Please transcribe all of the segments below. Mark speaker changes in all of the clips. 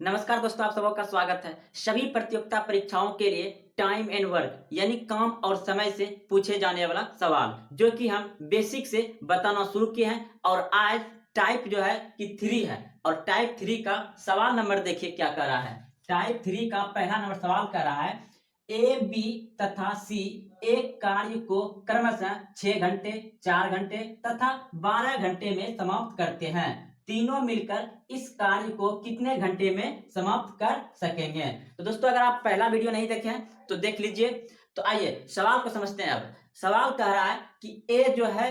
Speaker 1: नमस्कार दोस्तों, आप सबका स्वागत है। सभी प्रतियोगिता परीक्षाओं के लिए टाइम एंड वर्क यानी काम और समय से पूछे जाने वाला सवाल जो कि हम बेसिक से बताना शुरू किए हैं और आज टाइप जो है कि 3 है और टाइप 3 का सवाल नंबर देखिए क्या कर रहा है। टाइप 3 का पहला नंबर सवाल कर रहा है ए, बी तथा सी एक कार्य को क्रमशः 6 घंटे, 4 घंटे तथा 12 घंटे में समाप्त करते हैं। तीनों मिलकर इस कार्य को कितने घंटे में समाप्त कर सकेंगे। तो दोस्तों, अगर आप पहला वीडियो नहीं देखे हैं तो देख लीजिए। तो आइए सवाल को समझते हैं। अब सवाल कह रहा है कि ए जो है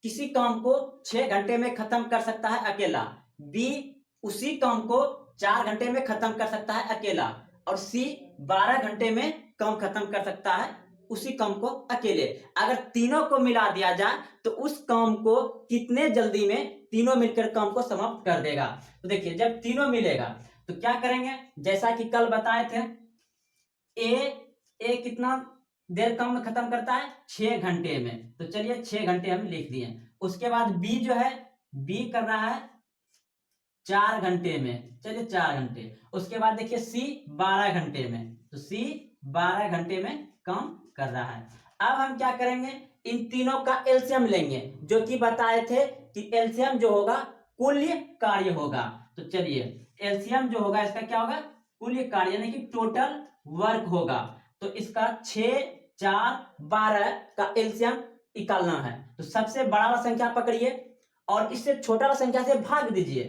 Speaker 1: किसी काम को 6 घंटे में खत्म कर सकता है अकेला, बी उसी काम को 4 घंटे में खत्म कर सकता है अकेला और सी 12 घंटे में काम खत्म कर सकता है उसी काम को अकेले। अगर तीनों को मिला दिया जाए तो उस काम को कितने जल्दी में तीनों मिलकर काम को समाप्त कर देगा। तो देखिए, जब तीनों मिलेगा तो क्या करेंगे, जैसा कि कल बताए थे, ए कितना देर काम में खत्म करता है, 6 घंटे में। तो चलिए 6 घंटे हम लिख दिए। उसके बाद बी जो है, बी कर रहा है 4 घंटे में, चलिए 4 घंटे। उसके बाद देखिए सी 12 घंटे में, तो सी 12 घंटे में काम कर रहा है। अब हम क्या करेंगे, इन तीनों का एलसीएम लेंगे जो कि बताए थे कि एलसीएम जो होगा कुल कार्य होगा। तो चलिए एलसीएम जो होगा इसका क्या होगा, कुल कार्य यानी कि टोटल वर्क होगा। तो इसका 6, 4, 12 का एलसीएम निकालना है। तो सबसे बड़ा वाला संख्या पकड़िए और इससे छोटा वाला संख्या से भाग दीजिए।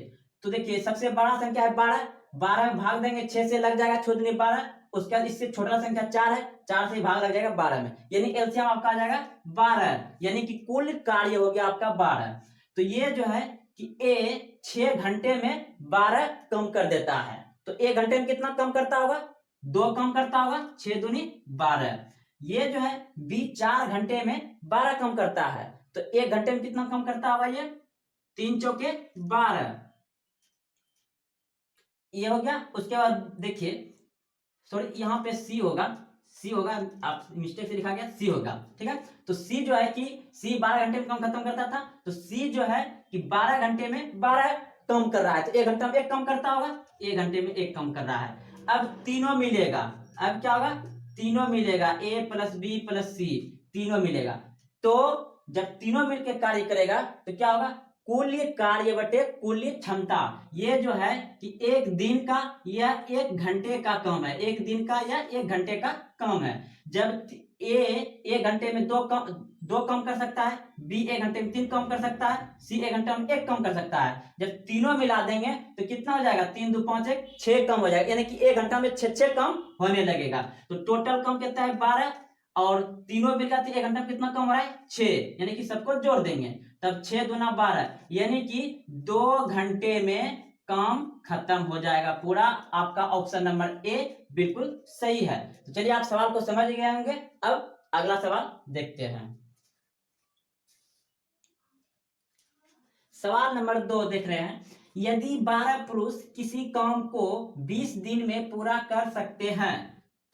Speaker 1: तो देखिए सबसे बड़ा संख्या है 12, 12 में भाग देंगे 6 से लग जाएगा 6 दूनी 12। उसके बाद इससे छोटा संख्या 4 है, 4 से भाग लग जाएगा 12 में, यानी एलसीएम आपका आ जाएगा 12, यानी कि कुल कार्य हो गया आपका 12। तो ये जो है कि ए 6 घंटे में 12 कम कर देता है। तो 1 घंटे में कितना कम करता होगा, 2 कम करता होगा, 6 दूनी 12। ये जो है बी 4 घंटे में 12 कम करता है। तो 1 घंटे में कितना कम करता होगा, ये 3 चौके 12, ये हो गया। उसके बाद देखिए, सॉरी यहाँ पे सी होगा, सी होगा, आप मिस्टेक से लिखा गया सी होगा, ठीक है। तो सी जो है कि सी 12 घंटे में काम खत्म करता था, तो सी जो है कि 12 घंटे में 12 कम कर रहा है। तो 1 घंटा में 1 कम करता होगा, 1 घंटे में 1 कम कर रहा है। अब तीनों मिलेगा, अब क्या होगा, तीनों मिलेगा, ए प्लस बी प्लस सी, तीनों मिलेगा। तो जब तीनों मिलकर कार्य करेगा तो क्या होगा, कुल कार्य बटे कुल क्षमता। ये जो है कि एक दिन का या 1 घंटे का काम है, एक दिन का या 1 घंटे का काम है। जब ए 1 घंटे में 2 कम कर सकता है, बी 1 घंटे में 3 कम कर सकता है, सी 1 घंटे में 1 कम कर सकता है। जब तीनों मिला देंगे तो कितना हो जाएगा, 3 2 5 1 6 कम हो जाएगा, यानी कि 1 घंटा में 6 कम होने लगेगा। तो टोटल कम कितना है 12 और तीनों मिलकर 1 घंटा में कितना कम हो रहा है 6, यानी कि सबको जोड़ देंगे तब 6 दूना 12, यानी कि 2 घंटे में काम खत्म हो जाएगा पूरा। आपका ऑप्शन नंबर ए बिल्कुल सही है। तो चलिए आप सवाल को समझ गए होंगे। अब अगला सवाल देखते हैं। सवाल नंबर 2 देख रहे हैं, यदि 12 पुरुष किसी काम को 20 दिन में पूरा कर सकते हैं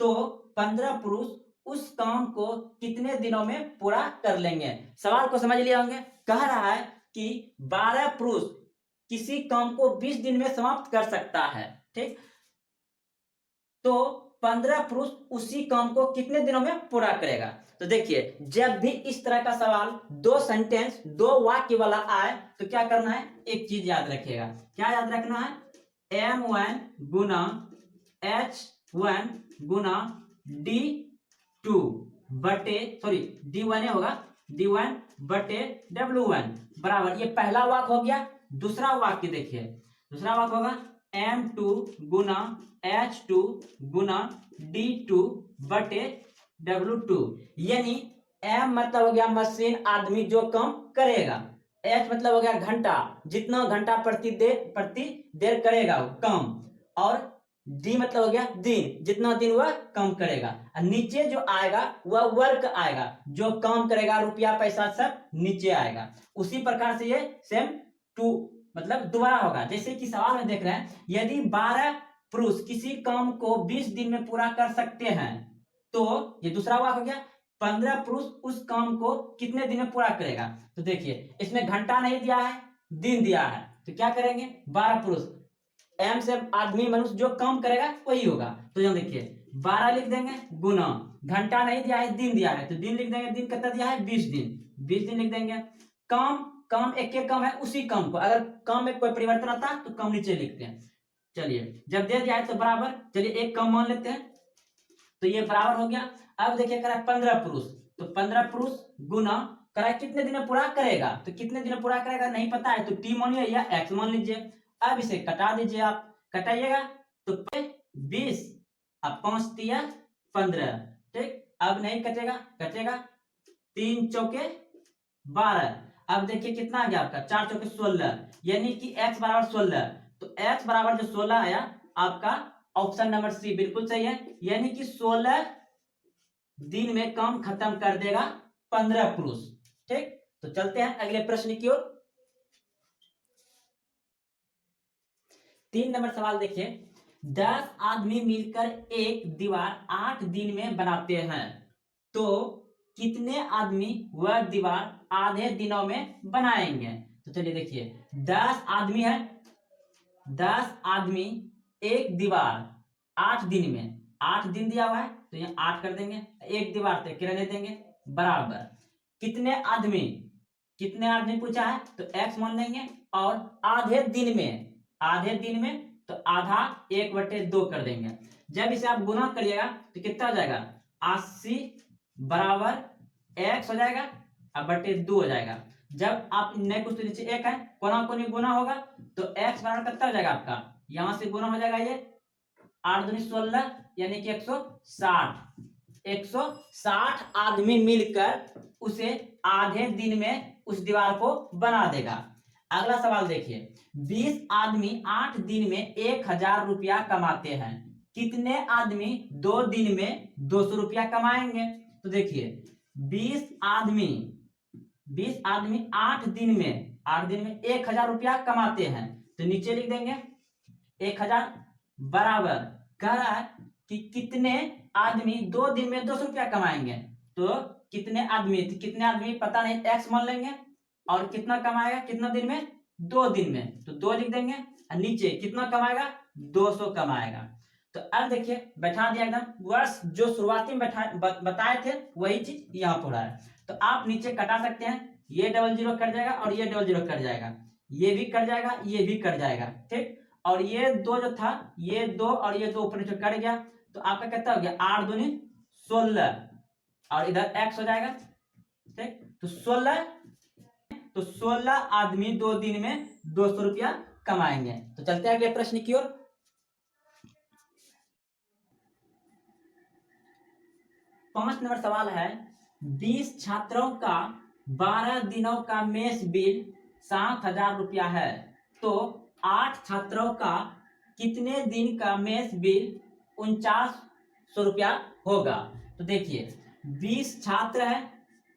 Speaker 1: तो 15 पुरुष उस काम को कितने दिनों में पूरा कर लेंगे। सवाल को समझ लिया होंगे। कह रहा है कि 12 पुरुष किसी काम को 20 दिन में समाप्त कर सकता है, ठीक, तो 15 पुरुष उसी काम को कितने दिनों में पूरा करेगा। तो देखिए, जब भी इस तरह का सवाल 2 सेंटेंस 2 वाक्य वाला आए तो क्या करना है, एक चीज याद रखिएगा। क्या याद रखना है, M1 गुना H1 गुना D2 बटे, सॉरी D1 होगा, D1 बटे W1 बराबर, ये पहला वाक्य हो गया। दूसरा वाक्य देखिए, दूसरा वाक्य होगा M2 गुना H2 गुना D2 बटे W2, यानी M मतलब हो गया मशीन, आदमी जो काम करेगा, H मतलब हो गया घंटा, जितना घंटा प्रति देर करेगा वो काम, और D मतलब हो गया दिन, जितना दिन वह काम करेगा। और नीचे जो आएगा वह वर्क आएगा, जो काम करेगा, रुपया पैसा सब नीचे आएगा। उसी प्रकार से ये सेम टू मतलब दोबारा होगा। जैसे कि सवाल में देख रहे हैं, यदि 12 पुरुष किसी काम को 20 दिन में पूरा कर सकते हैं तो ये दूसरा वाक्य हो गया, 15 पुरुष उस काम को कितने दिन में पूरा करेगा। तो देखिए इसमें घंटा नहीं दिया है, दिन दिया है, तो क्या करेंगे, 12 पुरुष एम से आदमी मनुष्य जो काम करेगा वही होगा। तो यहाँ देखिए 12 लिख देंगे गुना, घंटा नहीं दिया है दिन दिया है तो दिन लिख देंगे, दिन कितना दिया है 20 दिन, 20 दिन लिख देंगे। काम काम एक के काम है उसी काम को, अगर काम में कोई परिवर्तन आता है तो काम नीचे लिखते हैं। चलिए जब दे दिया है तो बराबर, चलिए एक काम मान लेते हैं तो ये बराबर हो गया। अब देखिए करा 15 पुरुष, तो 15 पुरुष गुना करा कितने दिन में पूरा करेगा, तो कितने दिन में पूरा करेगा नहीं पता है तो टी मानिए या एक्स मान लीजिए। अब इसे कटा दीजिए, आप कटाइएगा तो 20, अब 5 दिया 15, ठीक। अब नहीं कटेगा, कटेगा 3 चौके 12। अब देखिए कितना आ गया आपका 4 चौके 16, यानी कि x बराबर 16, तो x बराबर जो 16 आया आपका ऑप्शन नंबर सी बिल्कुल सही है, यानी कि 16 दिन में काम खत्म कर देगा 15 पुरुष, ठीक। तो चलते हैं अगले प्रश्न की ओर। 3 नंबर सवाल देखिए, 10 आदमी मिलकर एक दीवार 8 दिन में बनाते हैं, तो कितने आदमी वह दीवार आधे दिनों में बनाएंगे। तो चलिए देखिए 10 आदमी है, 10 आदमी एक दीवार 8 दिन में, 8 दिन दिया हुआ है तो यहाँ 8 कर देंगे, एक दीवार पे कितने देंगे बराबर, कितने आदमी, कितने आदमी पूछा है तो x मान लेंगे, और आधे दिन में, आधे दिन में तो आधा 1/2 कर देंगे। जब इसे आप गुना करिएगा तो कितना हो जाएगा 80 बराबर x हो जाएगा और बटे 2 हो जाएगा। जब आप नहीं कुछ तो नीचे एक है, कोना कोनी गुना होगा तो x बराबर कितना हो जाएगा आपका, यहां से गुना हो जाएगा ये 8 दूनी 16 यानी कि 160, 160 आदमी मिलकर उसे आधे दिन में उस दीवार को बना देगा। अगला सवाल देखिए, 20 आदमी 8 दिन में 1000 रुपया कमाते हैं, कितने आदमी 2 दिन में 200 रुपया कमाएंगे। तो देखिए 20 आदमी 8 दिन में, 8 दिन में 1000 रुपया कमाते हैं, तो नीचे लिख देंगे 1000 बराबर, कह रहा है कि कितने आदमी 2 दिन में 200 रुपया कमाएंगे, तो कितने आदमी, तो कितने आदमी पता नहीं x मान लेंगे, और कितना कमाएगा कितना दिन में 2 दिन में, तो 2 लिख देंगे, और नीचे कितना कमाएगा 200 कमाएगा। तो अब देखिए बैठा दिया एकदम, वर्ष जो शुरुआती में बताए थे वही चीज यहाँ पर है। तो आप नीचे कटा सकते हैं, ये डबल जीरो कट जाएगा और ये डबल जीरो कट जाएगा, ये भी कट जाएगा ये भी कट जाएगा, ठीक। और ये 2 जो था, ये 2 और ये 2 ऊपर नीचे कट गया, तो आपका कितना हो गया 8 दूनी 16, और इधर x हो जाएगा, ठीक। तो 16 आदमी 2 दिन में 200 रुपया कमाएंगे। तो चलते हैं अगले प्रश्न की ओर। 5 नंबर सवाल है, 20 छात्रों का 12 दिनों का मेस बिल 7000 रुपया है, तो 8 छात्रों का कितने दिन का मेस बिल 4900 रुपया होगा। तो देखिए 20 छात्र है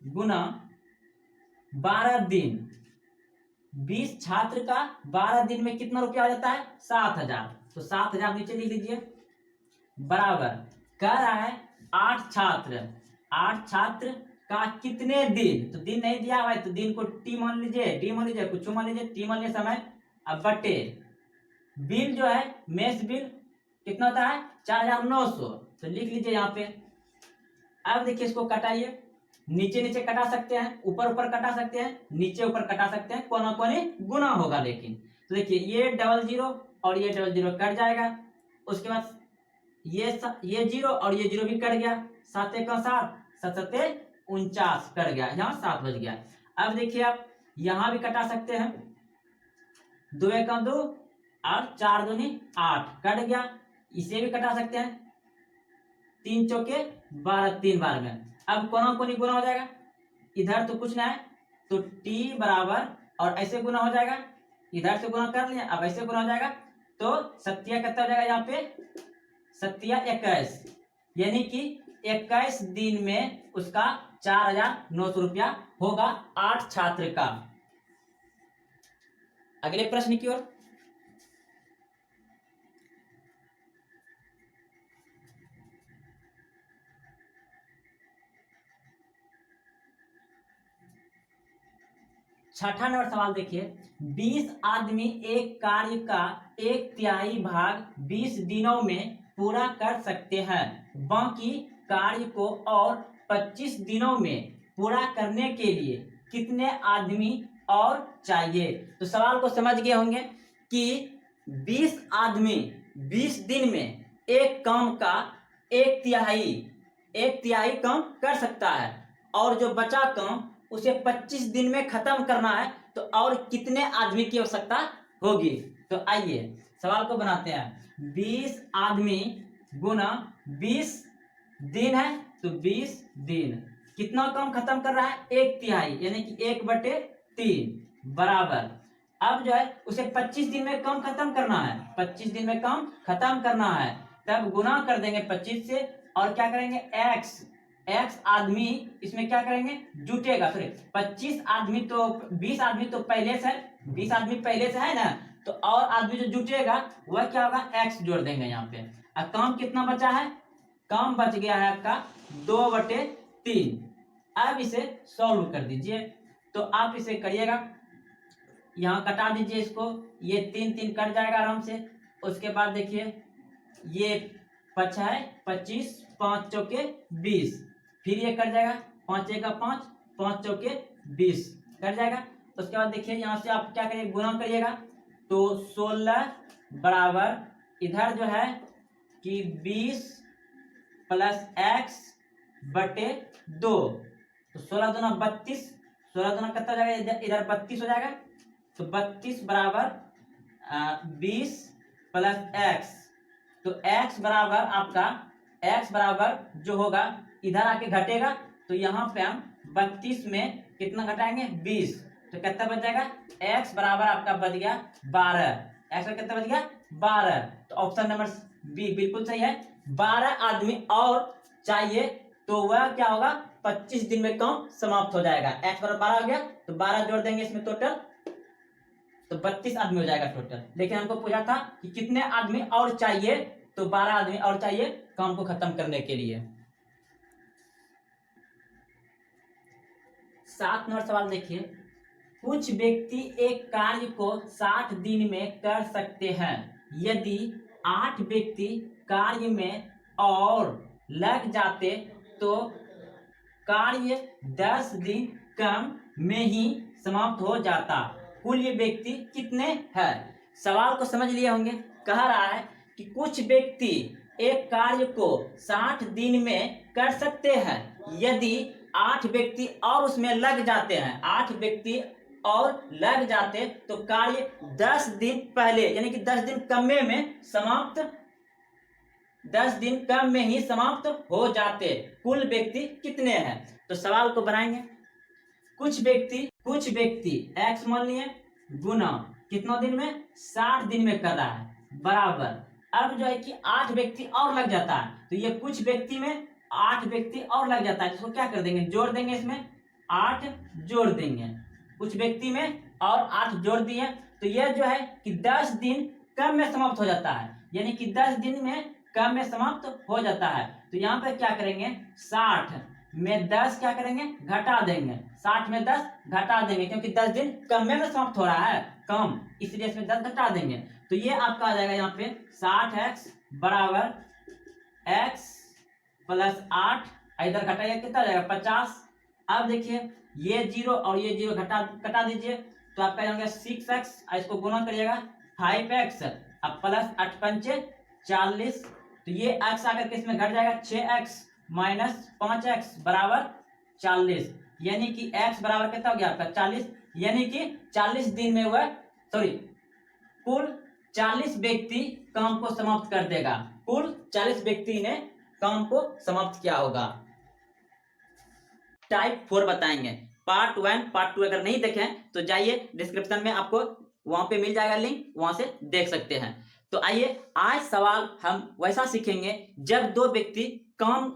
Speaker 1: गुना 12 दिन, 20 छात्र का 12 दिन में कितना रुपया हो जाता है 7000, तो 7000 नीचे लिख लीजिए बराबर, कह रहा है 8 छात्र, 8 छात्र का कितने दिन, तो दिन नहीं दिया हुआ है तो दिन को टी मान लीजिए, डी मान लीजिए, कुछ मान लीजिए, टी मान लीजिए समय, अब बटे बिल जो है मेस बिल कितना होता है 4900, तो लिख लीजिए यहाँ पे। अब देखिए इसको कटाइए, नीचे नीचे कटा सकते हैं, ऊपर ऊपर कटा सकते हैं, नीचे ऊपर कटा सकते हैं, कोना कोने गुना होगा लेकिन। तो देखिए ये डबल जीरो और ये डबल जीरो कट जाएगा, उसके बाद ये जीरो और ये जीरो भी कट गया, 7 का 7, 7 7 49 कट गया, यहाँ 7 बज गया। अब देखिए आप यहाँ भी कटा सकते हैं, 2 का 2 और 4 दूनी 8 कट गया, इसे भी कटा सकते हैं, 3 चौके 12 3 बार में। अब कोना कोनी गुना हो जाएगा, इधर तो कुछ ना है तो t बराबर, और ऐसे गुना हो जाएगा, इधर से गुना कर लिया, अब ऐसे गुना हो जाएगा, तो सत्या कितना हो जाएगा यहाँ पे सत्या 21, यानी कि 21 दिन में उसका 4900 रुपया होगा 8 छात्र का। अगले प्रश्न की ओर। छठा नंबर सवाल देखिए, 20 आदमी एक कार्य का 1/3 भाग 20 दिनों में पूरा कर सकते हैं, बाकी कार्य को और 25 दिनों में पूरा करने के लिए कितने आदमी और चाहिए। तो सवाल को समझ गए होंगे कि 20 आदमी 20 दिन में एक काम का एक तिहाई काम कर सकता है और जो बचा काम उसे 25 दिन में खत्म करना है, तो और कितने आदमी की आवश्यकता होगी। तो आइए सवाल को बनाते हैं। 20 आदमी गुना 20 दिन है, तो 20 दिन कितना काम खत्म कर रहा है, 1/3 यानी कि 1/3 बराबर। अब जो है उसे 25 दिन में काम खत्म करना है, 25 दिन में काम खत्म करना है, तब गुना कर देंगे 25 से और क्या करेंगे x आदमी इसमें क्या करेंगे जुटेगा। सॉरी 25 आदमी तो 20 आदमी तो पहले से 20 आदमी पहले से है ना, तो और आदमी जो जुटेगा वह क्या होगा x जोड़ देंगे यहाँ पे। अब काम कितना बचा है, काम बच गया है आपका 2/3। अब इसे सॉल्व कर दीजिए। तो आप इसे करिएगा, यहाँ कटा दीजिए इसको, ये 3 कट जाएगा आराम से। उसके बाद देखिए ये बचा है 25, 5 चौके 20, फिर ये कट जाएगा 5 एक 5, 5 चौके 20 कट जाएगा। उसके बाद देखिए यहाँ से आप क्या करिए गुना करिएगा, तो 16 बराबर इधर जो है कि 20 प्लस x बटे 2, तो 16 दूना 32, 16 दूना कितना हो जाएगा, इधर 32 हो जाएगा, तो 32 बराबर 20 प्लस x, तो x बराबर आपका x बराबर जो होगा इधर आके घटेगा, तो यहाँ पे हम 32 में कितना घटाएंगे 20, तो कितना बच जाएगा x बराबर आपका बच गया 12। x का कितना बच गया 12, तो ऑप्शन नंबर बी बिल्कुल सही है। 12 आदमी और चाहिए, तो वह क्या होगा 25 दिन में काम समाप्त हो जाएगा। x बराबर 12 हो गया, तो 12 जोड़ देंगे इसमें टोटल, तो 32 आदमी हो जाएगा टोटल। लेकिन हमको पूछा था कि कितने आदमी और चाहिए, तो 12 आदमी और चाहिए काम को खत्म करने के लिए। 7 नंबर सवाल देखिए, कुछ व्यक्ति एक कार्य को 60 दिन में कर सकते हैं, यदि 8 व्यक्ति कार्य में और लग जाते तो कार्य 10 दिन कम में ही समाप्त हो जाता। कुल ये व्यक्ति कितने हैं। सवाल को समझ लिए होंगे। कह रहा है कि कुछ व्यक्ति एक कार्य को 60 दिन में कर सकते हैं, यदि 8 व्यक्ति और उसमें लग जाते हैं, 8 व्यक्ति और लग जाते तो कार्य 10 दिन पहले यानी कि 10 दिन कम में समाप्त 10 दिन कम में ही समाप्त हो जाते। कुल व्यक्ति कितने हैं। तो सवाल को बनाएंगे, कुछ व्यक्ति x मान लिए गुना कितना दिन में 60 दिन में कर रहा है बराबर। अब जो है कि 8 व्यक्ति और लग जाता है, तो ये कुछ व्यक्ति में 8 व्यक्ति और लग जाता है, जिसको क्या कर देंगे जोड़ देंगे, इसमें 8 जोड़ देंगे, कुछ व्यक्ति में और 8 जोड़ दिए, तो यह जो है कि 10 दिन कम में समाप्त हो जाता है, यानी कि 10 दिन में कम में समाप्त हो जाता है। तो यहाँ पर क्या करेंगे 60 में 10 क्या करेंगे घटा देंगे, 60 में 10 घटा देंगे, क्योंकि 10 दिन कम में समाप्त हो रहा है कम, इसलिए इसमें 10 घटा देंगे। तो ये आपका आ जाएगा यहाँ पे 60x बराबर x प्लस 8, इधर घटाइए कितना आ जाएगा 50। अब देखिए ये 0 और ये 0 घटा दीजिए, तो आपका जाएगा 6x, इसको गुना करिएगा 5x, अब प्लस 8 पंचे 40, तो ये x आकर के इसमें घट जाएगा 6x माइनस 5x बराबर 40, यानी कि x बराबर कितना हो गया आपका 40, यानी कि 40 दिन में वह कुल 40 व्यक्ति काम को समाप्त कर देगा, कुल 40 व्यक्ति ने काम को समाप्त किया होगा। टाइप 4 बताएंगे, पार्ट 1 पार्ट 2 अगर नहीं देखें तो जाइए डिस्क्रिप्शन में आपको वहां पे मिल जाएगा लिंक, वहां से देख सकते हैं। तो आइए आज सवाल हम वैसा सीखेंगे जब दो व्यक्ति काम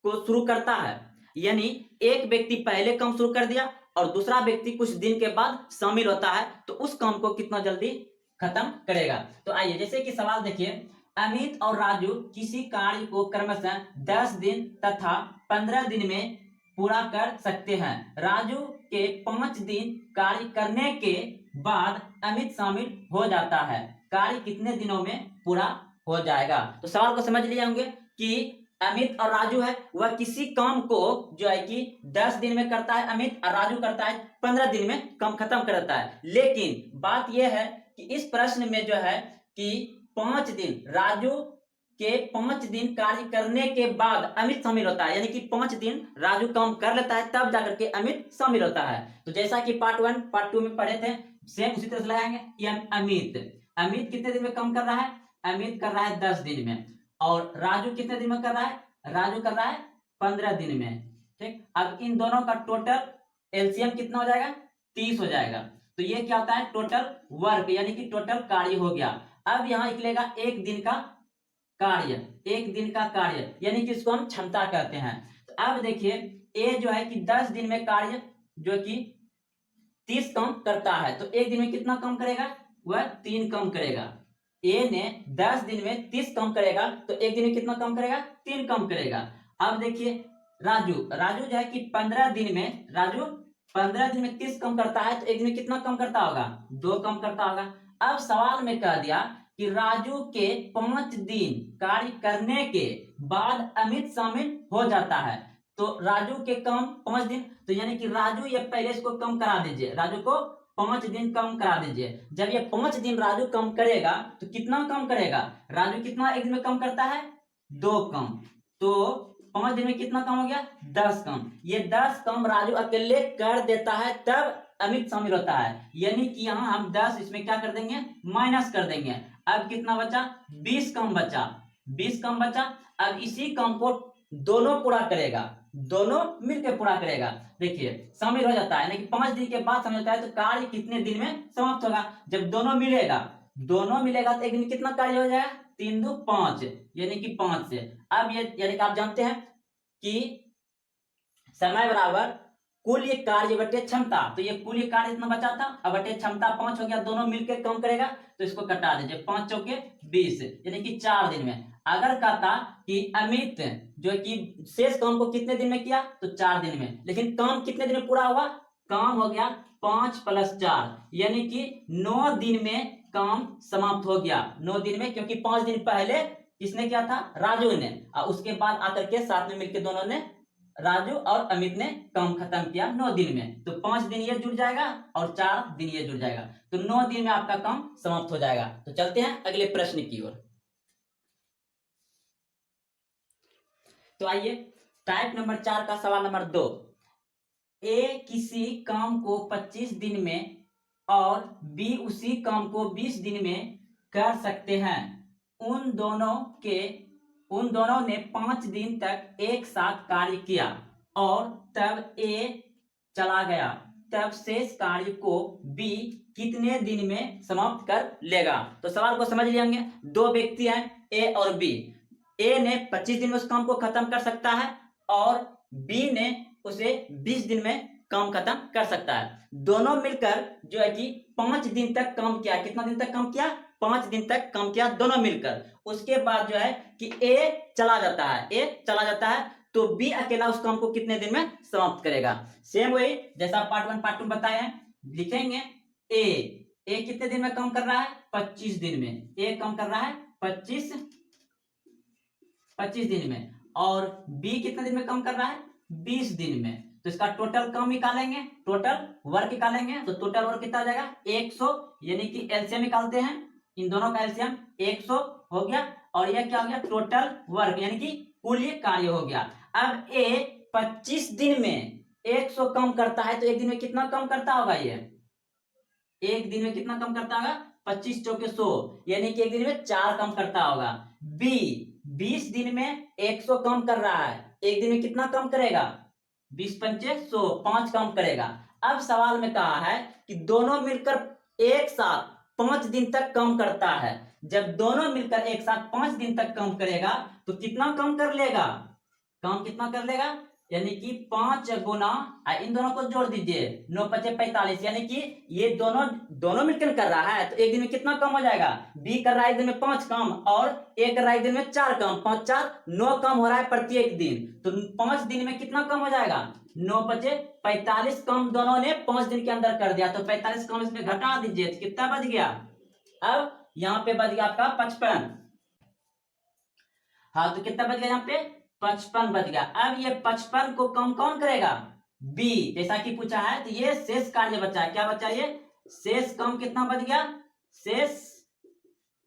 Speaker 1: को शुरू करता है, यानी एक व्यक्ति पहले काम शुरू कर दिया और दूसरा व्यक्ति कुछ दिन के बाद शामिल होता है, तो उस काम को कितना जल्दी खत्म करेगा। तो आइए जैसे कि सवाल देखिए, अमित और राजू किसी कार्य को क्रमशः 10 दिन तथा 15 दिन में पूरा कर सकते हैं। राजू के 5 दिन कार्य करने के बाद अमित शामिल हो जाता है, कार्य कितने दिनों में पूरा हो जाएगा। तो सवाल को समझ लिए होंगे कि अमित और राजू है वह किसी काम को जो है कि 10 दिन में करता है अमित, और राजू करता है 15 दिन में काम खत्म कर देता है। लेकिन बात यह है कि इस प्रश्न में जो है कि 5 दिन राजू के 5 दिन कार्य करने के बाद अमित शामिल होता है, यानी कि 5 दिन राजू काम कर लेता है तब जाकर के अमित शामिल होता है। तो जैसा कि पार्ट 1 पार्ट 2 में पढ़े थे, सेम उसी तरह से लगाएंगे कि अमित कितने दिन में काम कर रहा है, अमित कर रहा है 10 दिन में, और राजू कितने दिन में कर रहा है, राजू कर रहा है 15 दिन में। ठीक, अब इन दोनों का टोटल एलसीएम कितना हो जाएगा, 30 हो जाएगा। तो ये क्या होता है, टोटल वर्क यानी कि टोटल कार्य हो गया। अब यहाँ निकलेगा एक दिन का कार्य, एक दिन का कार्य यानी कि इसको हम क्षमता कहते हैं। तो अब देखिए ए जो है कि 10 दिन में कार्य जो कि 30 काम करता है, तो एक दिन में कितना काम करेगा, वह 3 काम करेगा। ए ने 10 दिन में 30 काम करेगा तो एक दिन में कितना काम करेगा, 3 काम करेगा। अब देखिए राजू जो है कि 15 दिन में, राजू 15 दिन में 30 काम करता है तो एक दिन में कितना काम करता होगा, 2 काम करता होगा। अब सवाल में कह दिया कि राजू के 5 दिन कार्य करने के बाद अमित शामिल हो जाता है, तो राजू के काम 5 दिन, तो यानी कि राजू ये पहले इसको कम करा दीजिए, राजू को 5 दिन कम करा दीजिए। जब ये 5 दिन राजू कम करेगा तो कितना कम करेगा, राजू कितना एक दिन में कम करता है, 2 कम, तो 5 दिन में कितना कम हो गया, 10 कम। ये 10 कम राजू अकेले कर देता है तब अमित शामिल होता है, यानी कि यहाँ हम 10 इसमें क्या कर देंगे, माइनस कर देंगे। अब कितना बचा, 20 कम बचा, 20 कम बचा। अब इसी कम को दोनों पूरा करेगा, दोनों मिलकर पूरा करेगा। देखिए शामिल हो जाता है, यानी कि 5 दिन के बाद शामिल होता है, तो कार्य कितने दिन में समाप्त होगा, जब दोनों मिलेगा, दोनों मिलेगा तो एक दिन कितना कार्य हो जाएगा, 3 2 5 यानी कि 5 से। अब ये यानी कि आप जानते हैं कि समय बराबर कुल ये कार्य बटे क्षमता, तो ये कुल ये कार्य इतना बचा था, अब बटे क्षमता 5 हो गया, दोनों मिलकर कम करेगा तो इसको कटा दीजिए, 5 चौके 20 यानी कि 4 दिन में। अगर कहता कि अमित जो कि शेष काम को कितने दिन में किया, तो 4 दिन में, लेकिन काम कितने दिन में पूरा हुआ, काम हो गया 5 + 4 यानी कि 9 दिन में काम समाप्त हो गया, 9 दिन में, क्योंकि 5 दिन पहले किसने किया था, राजू ने, और उसके बाद आकर के साथ में मिलकर दोनों ने, राजू और अमित ने काम खत्म किया 9 दिन में। तो 5 दिन ये जुड़ जाएगा और 4 दिन ये जुड़ जाएगा, तो 9 दिन में आपका काम समाप्त हो जाएगा। तो चलते हैं अगले प्रश्न की ओर। तो आइए टाइप नंबर 4 का सवाल नंबर 2। ए किसी काम को 25 दिन में और बी उसी काम को 20 दिन में कर सकते हैं। उन दोनों ने 5 दिन तक एक साथ कार्य किया और तब ए चला गया, तब शेष कार्य को बी कितने दिन में समाप्त कर लेगा। तो सवाल को समझ लिए होंगे, 2 व्यक्ति हैं ए और बी। ए ने 25 दिन में उस काम को खत्म कर सकता है और बी ने उसे 20 दिन में काम खत्म कर सकता है। दोनों मिलकर जो है कि 5 दिन तक काम किया, कितना दिन तक काम किया, 5 दिन तक काम किया दोनों मिलकर। उसके बाद जो है कि ए चला जाता है, तो बी अकेला उस काम को कितने दिन में समाप्त करेगा। सेम वही जैसा पार्ट 1 पार्ट 2 बताए हैं, लिखेंगे ए कितने दिन में काम कर रहा है, 25 दिन में, ए काम कर रहा है 25 दिन में, और बी कितने दिन में काम कर रहा है, 20 दिन में। तो इसका टोटल काम निकालेंगे, टोटल वर्क निकालेंगे, तो टोटल वर्क कितना आ जाएगा, 100, यानी कि एलसीएम निकालते हैं, इन दोनों का एलसीएम 100 हो गया, और यह क्या हो गया, टोटल वर्क यानी कि कुल ये कार्य हो गया। अब ए 25 दिन में 100 कम करता है, तो एक दिन में कितना कम करता होगा, ये एक दिन में कितना कम करता होगा, 25 चौके 100 यानी कि एक दिन में 4 कम करता होगा। बी 20 दिन में 100 कम कर रहा है, एक दिन में कितना कम करेगा, 20 पंचे 100, 5 कम करेगा। अब सवाल में कहा है कि दोनों मिलकर एक साथ 5 दिन तक कम करता है। जब दोनों मिलकर एक साथ 5 दिन तक कम करेगा तो कितना कम कर लेगा, काम कितना कर लेगा, यानी कि 5 गुना इन दोनों को जोड़ दीजिए, 9 5 45, यानी कि ये दोनों दोनों मिलकर कर रहा है, तो एक दिन में कितना काम हो जाएगा? बी कर रहा है एक दिन में 5 काम और ए कर रहा है एक दिन में 4 काम, 5 4 9 काम हो रहा है प्रत्येक दिन। तो 5 दिन में कितना काम हो जाएगा? 9 5 45 काम दोनों ने 5 दिन के अंदर कर दिया, तो 45 काम इसमें घटा दीजिए, तो कितना बच गया? अब यहाँ पे बच गया आपका 55। हाँ, तो कितना बच गया यहाँ पे? 55 बच गया। अब ये 55 को कम कौन करेगा? बी, जैसा कि पूछा है। तो ये शेष कार्य बचा है, क्या बचा? ये शेष कम कितना बच गया? शेष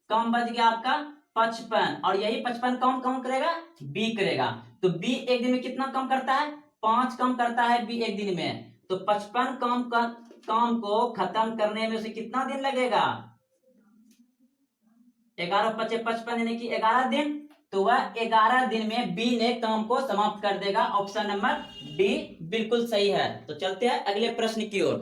Speaker 1: कम बच गया आपका 55, और यही 55 कौन कौन करेगा? बी करेगा। तो बी एक दिन में कितना कम करता है? 5 कम करता है बी एक दिन में। तो 55 काम को खत्म करने में उसे कितना दिन लगेगा? 11 5 55 यानी कि 11 दिन। तो वह 11 दिन में बी ने काम को समाप्त कर देगा। ऑप्शन नंबर डी बिल्कुल सही है। तो चलते हैं अगले प्रश्न की ओर।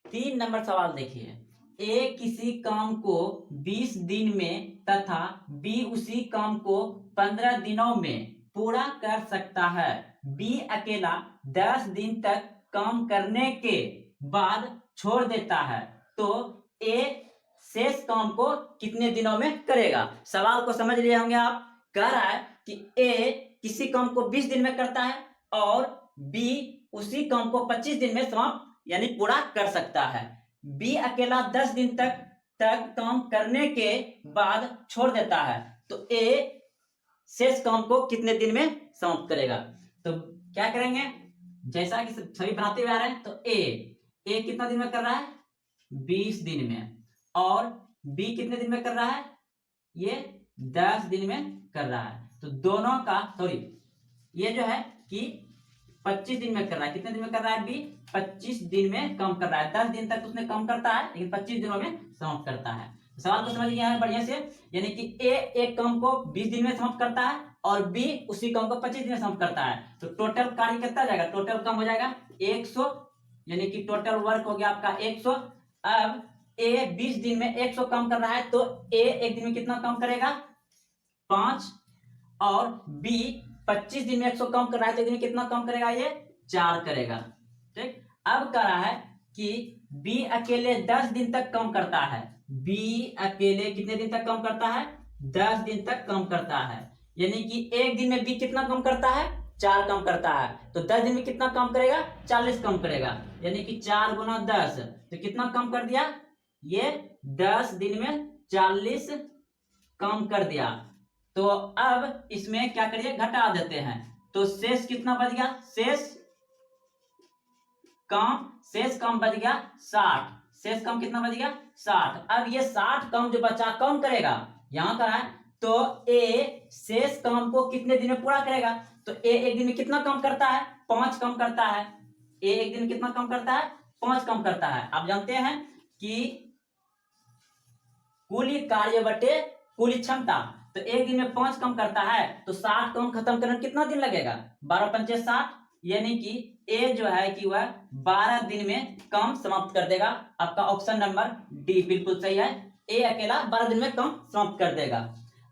Speaker 1: 3 नंबर सवाल देखिए। ए किसी काम को 20 दिन में तथा बी उसी काम को 15 दिनों में पूरा कर सकता है। बी अकेला 10 दिन तक काम करने के बाद छोड़ देता है, तो ए शेष काम को कितने दिनों में करेगा? सवाल को समझ लिए होंगे आप। कह रहा है कि ए किसी काम को 20 दिन में करता है और बी उसी काम को 25 दिन में समाप्त यानी पूरा कर सकता है। बी अकेला 10 दिन तक काम करने के बाद छोड़ देता है, तो ए शेष काम को कितने दिन में समाप्त करेगा? तो क्या करेंगे? जैसा कि सभी बनाते हुए आ रहे हैं, तो ए कितना दिन में कर रहा है? 20 दिन में। और बी कितने दिन में कर रहा है? ये 10 दिन में कर रहा है। तो दोनों का ये जो है कि 25 दिन में कर रहा है। कितने दिन में कर रहा है? बी 25 दिन में कम कर रहा है। 10 दिन तक उसने कम करता है, लेकिन 25 दिनों में समाप्त करता है। तो सवाल को समझ गया है बढ़िया से। यानी कि ए एक काम को 20 दिन में समाप्त करता है और बी उसी काम को 25 दिन में समाप्त करता है। तो टोटल कार्य कितना जाएगा? टोटल काम हो जाएगा 100, यानी कि टोटल वर्क हो गया आपका 100। अब ए 20 दिन में 100 काम कर रहा है, तो ए एक दिन में कितना काम करेगा? 5। और बी 25 दिन में 100 काम कर रहा है, तो एक दिन में कितना काम करेगा? ये 4 करेगा। ठीक। अब कह रहा है कि बी अकेले 10 दिन तक काम करता है। बी अकेले कितने दिन तक काम करता है? 10 दिन तक काम करता है। यानी कि एक दिन में बी कितना काम करता है? 4 काम करता है। तो 10 दिन में कितना काम करेगा? 40 काम करेगा। यानी कि 4 गुना 10, तो कितना काम कर दिया? ये 10 दिन में 40 काम कर दिया। तो अब इसमें क्या करिए? घटा देते हैं। तो शेष कितना बच गया? शेष काम बच गया 60। शेष काम कितना बच गया? 60। अब ये 60 काम जो बचा कौन करेगा? यहां का है। तो ए शेष काम को कितने दिन में पूरा करेगा? तो ए एक दिन में कितना काम करता है? 5 काम करता है। ए एक दिन में कितना काम करता है? 5 काम करता है। आप जानते हैं कि कुल कार्य बटे कुल क्षमता। तो एक दिन में 5 काम करता है, तो 60 काम खत्म करने में कितना दिन लगेगा? 12 पंचे 60, यानी कि ए जो है कि वह 12 दिन में काम समाप्त कर देगा। आपका ऑप्शन नंबर डी बिल्कुल सही है। ए अकेला 12 दिन में काम समाप्त कर देगा।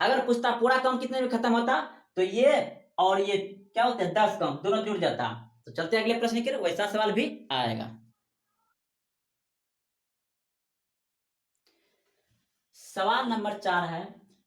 Speaker 1: अगर पूछता पूरा काम कितने में खत्म होता, तो ये और ये क्या होता है? 10 काम दोनों जुड़ जाता। तो चलते अगले प्रश्न की, वैसा सवाल भी आएगा। सवाल नंबर 4 है।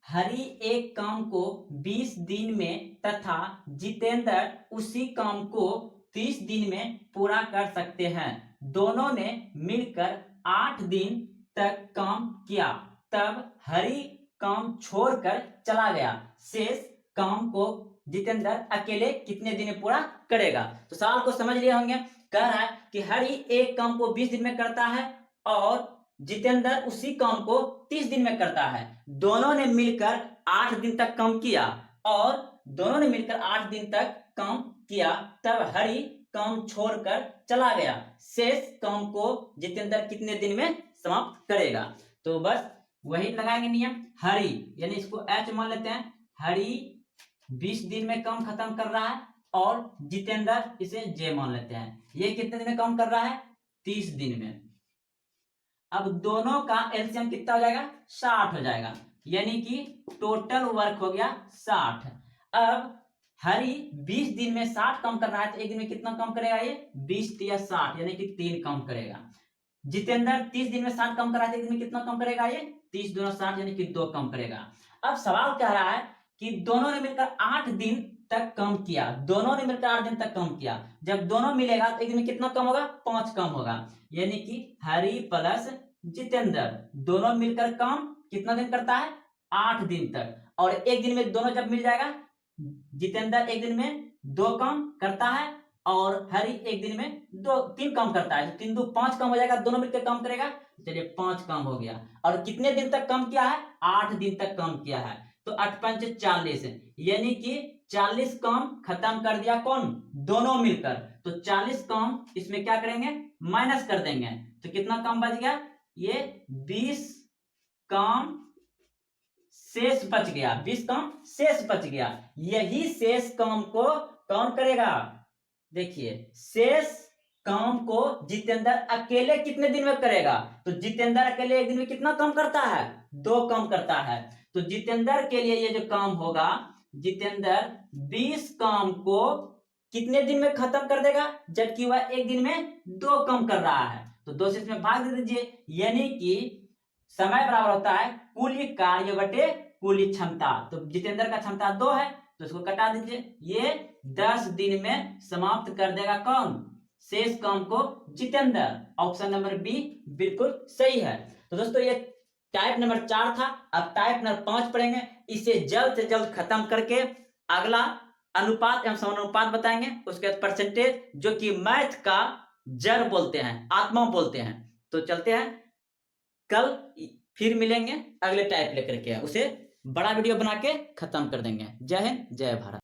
Speaker 1: हरि एक काम को 20 दिन में तथा जितेंद्र उसी काम को 30 दिन में पूरा कर सकते हैं। दोनों ने मिलकर 8 दिन तक काम किया, तब हरि काम छोड़कर चला गया। शेष काम को जितेंद्र अकेले कितने दिन में पूरा करेगा? तो सवाल को समझ लिए होंगे। कह रहा है कि हरि एक काम को 20 दिन में करता है और जितेंद्र उसी काम को 30 दिन में करता है। दोनों ने मिलकर 8 दिन तक काम किया और दोनों ने मिलकर 8 दिन तक काम किया, तब हरि काम छोड़कर चला गया। शेष काम को जितेंद्र कितने दिन में समाप्त करेगा? तो बस वही लगाएंगे नियम। हरि यानी इसको एच मान लेते हैं। हरि 20 दिन में काम खत्म कर रहा है और जितेंद्र इसे जे मान लेते हैं। ये कितने दिन में काम कर रहा है? 30 दिन में। अब दोनों का एलसीएम कितना हो जाएगा? 60 हो जाएगा। यानी कि टोटल वर्क हो गया 60। अब हरी 20 दिन में 60 काम करना है तो एक दिन में कितना काम करेगा ये 20 या 60 यानी कि 3 काम करेगा। जितेंद्र 30 दिन में 60 काम कर रहा है तो एक दिन में कितना काम करेगा ये 30 दूना 60 यानी कि 2 काम करेगा। अब सवाल कह रहा है कि दोनों ने मिलकर 8 दिन तक काम किया, दोनों ने मिलकर 8 दिन तक काम किया। जब दोनों मिलेगा तो एक दिन में कितना काम होगा 5 काम होगा। यानी कि हरी प्लस जितेंद्र दोनों मिलकर काम कितना दिन करता है 8 दिन तक। और एक दिन में दोनों जब मिल जाएगा जितेंद्र एक दिन में 2 काम करता है और हरी एक दिन में 3 काम करता है। तो 3 2 5 काम हो जाएगा, दोनों मिलकर काम करेगा। चलिए 5 काम हो गया। और कितने दिन तक काम किया है 8 दिन तक काम किया है। तो 8 5 40 यानी कि 40 काम खत्म कर दिया कौन दोनों मिलकर। तो 40 काम इसमें क्या करेंगे माइनस कर देंगे तो कितना काम बच गया ये 20 काम शेष बच गया, 20 काम शेष बच गया। यही शेष काम को कौन करेगा देखिए शेष काम को जितेंद्र अकेले कितने दिन में करेगा। तो जितेंद्र अकेले एक दिन में कितना काम करता है 2 काम करता है। तो जितेंद्र के लिए ये जो काम होगा जितेंद्र 20 काम को कितने दिन में खत्म कर देगा जबकि वह एक दिन में 2 काम कर रहा है। तो 2 से इसमें भाग दे दीजिए यानी कि समय बराबर होता है कुल कार्य बटे कुल क्षमता। तो जितेंद्र का क्षमता 2 है तो इसको कटा दीजिए। ये 10 दिन में समाप्त कर देगा कौन शेष काम को जितेंद्र। ऑप्शन नंबर बी बिल्कुल सही है। तो दोस्तों ये टाइप नंबर 4 था। अब टाइप नंबर 5 पढ़ेंगे। इसे जल्द से जल्द खत्म करके अगला अनुपात एवं समानुपात बताएंगे, उसके बाद परसेंटेज जो कि मैथ का जड़ बोलते हैं, आत्मा बोलते हैं। तो चलते हैं, कल फिर मिलेंगे अगले टाइप लेकर के, उसे बड़ा वीडियो बना के खत्म कर देंगे। जय हिंद जय भारत।